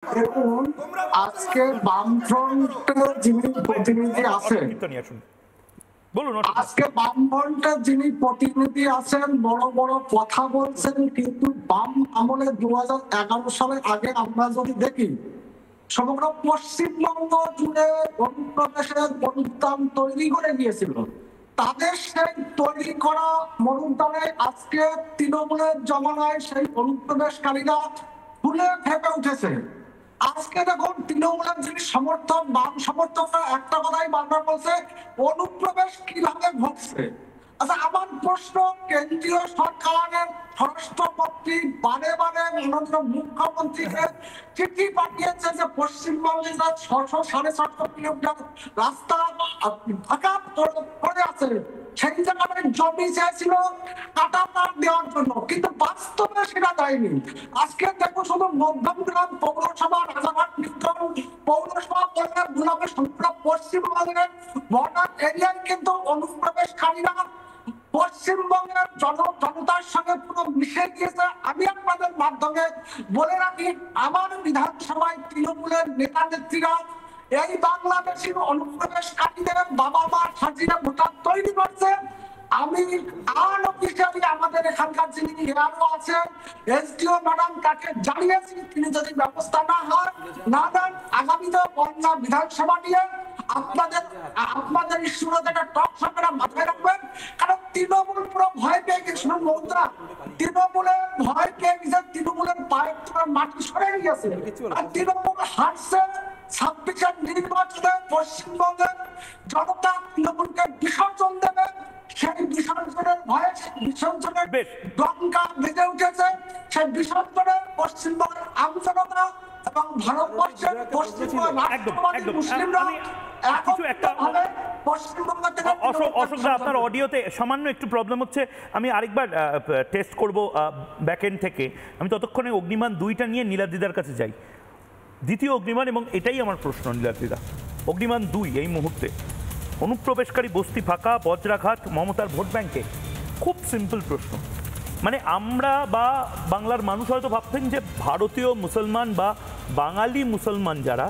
দেখুন, আজকে বামফ্রন্টের যিনি প্রতিনিধি আছেন, আজকে বামফ্রন্টের যিনি প্রতিনিধি আছেন বড় বড় কথা বলছেন, কিন্তু বাম আমলে 2011 সালের আগে আমরা যদি দেখি সমগ্র পশ্চিমবঙ্গ জুড়ে অনুপ্রবেশের অনুদান তৈরি করে গিয়েছিল। তাদের সেই তৈরি করা মনুদানে আজকে তৃণমূলের জমানায় সেই অনুপ্রবেশকারীরা ফুলে ফেপে উঠেছে। আজকে দেখুন, তৃণমূলের যিনি সমর্থক, বাম সমর্থকরা একটা কথাই বারবার বলছে, অনুপ্রবেশ কিভাবে ঘটছে। আচ্ছা, আমার প্রশ্ন, কেন্দ্রীয় সরকারের স্বরাষ্ট্রমন্ত্রী বারে বারে মাননীয় মুখ্যমন্ত্রীকে চিঠি পাঠিয়েছে যে পশ্চিমবঙ্গে 600-650 কিলোমিটার রাস্তা ফাঁকা পড়ে আছে, সেই জায়গায় জমি চেয়েছিল কাটা তার দেওয়ার জন্য, কিন্তু বাস্তবে সেটা দেয়নি। আজকে দেখো, শুধু মধ্যমগ্রাম পৌরসভা, রাজারহাট নিউটন পৌরসভা বললে ভুলাবে, সমগ্র পশ্চিমবঙ্গের বর্ডার এরিয়ায় কিন্তু অনুপ্রবেশকারীরা পশ্চিমবঙ্গের জনতার সঙ্গে পুরো মিশে গিয়েছে। আমি আপনাদের মাধ্যমে বলে রাখি, আমার বিধানসভায় তৃণমূলের নেতা নেত্রীরা এই বাংলাদেশের অনুপ্রবেশকারীদের বাবা মা সাজিয়ে ভোটার তৈরি করছে। আমি অফিসিয়ালি আমাদের এখানকার যিনি এআরও আছেন, এসডিও ম্যাডাম, তাকে জানিয়েছি, তিনি যদি ব্যবস্থা না নেন আগামীতে বন্যা বিধানসভা নিয়ে আপনাদের ইস্যুটা একটা টক সরকার মাথায় রাখবেন। কারণ তৃণমূল পুরো ভয় পেয়ে গেছে, মৌদরা তৃণমূলের ভয় পেয়ে গেছে, তৃণমূলের পায়ের তোলার মাটি সরে গিয়েছে, আর তৃণমূল হারছে। 26-এর নির্বাচনে পশ্চিমবঙ্গের জনতা তৃণমূলকে বিসর্জন দেবে, সেই বিসর্জনের ভয়ে, বিসর্জনের ডঙ্কা বেজে উঠেছে। সেই বিসর্জনের পশ্চিমবঙ্গের আমজনতা এবং ভারতবর্ষের পশ্চিমবঙ্গের রাষ্ট্রবাদী মুসলিমরা আপনার অডিওতে সামান্য একটু প্রবলেম হচ্ছে, আমি আরেকবার টেস্ট করব ব্যাকএন্ড থেকে। আমি ততক্ষণে অগ্নিমান 2টা নিয়ে নীলাদ্রিদার কাছে যাই। দ্বিতীয় অগ্নিমান, এবং এটাই আমার প্রশ্ন নীলাদ্রিদা, অগ্নিমান 2 এই মুহূর্তে অনুপ্রবেশকারী বস্তি ফাঁকা, বজ্রাঘাত মমতার ভোট ব্যাংকে। খুব সিম্পল প্রশ্ন, মানে আমরা বা বাংলার মানুষ হয়তো ভাবছেন যে ভারতীয় মুসলমান বা বাঙালি মুসলমান যারা,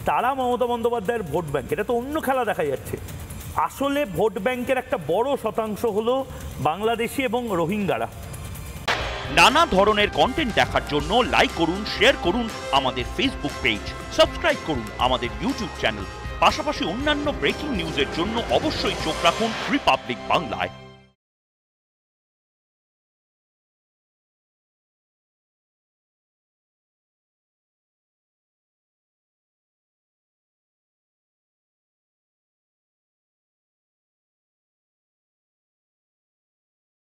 তারা মমতা বন্দ্যোপাধ্যায়ের ভোট ব্যাংক, এটা তো অন্য খেলা দেখা যাচ্ছে। আসলে ভোট ব্যাংকের একটা বড় শতাংশ হলো বাংলাদেশি এবং রোহিঙ্গারা। নানা ধরনের কন্টেন্ট দেখার জন্য লাইক করুন, শেয়ার করুন আমাদের ফেসবুক পেজ, সাবস্ক্রাইব করুন আমাদের ইউটিউব চ্যানেল। পাশাপাশি অন্যান্য ব্রেকিং নিউজের জন্য অবশ্যই চোখ রাখুন রিপাবলিক বাংলায়।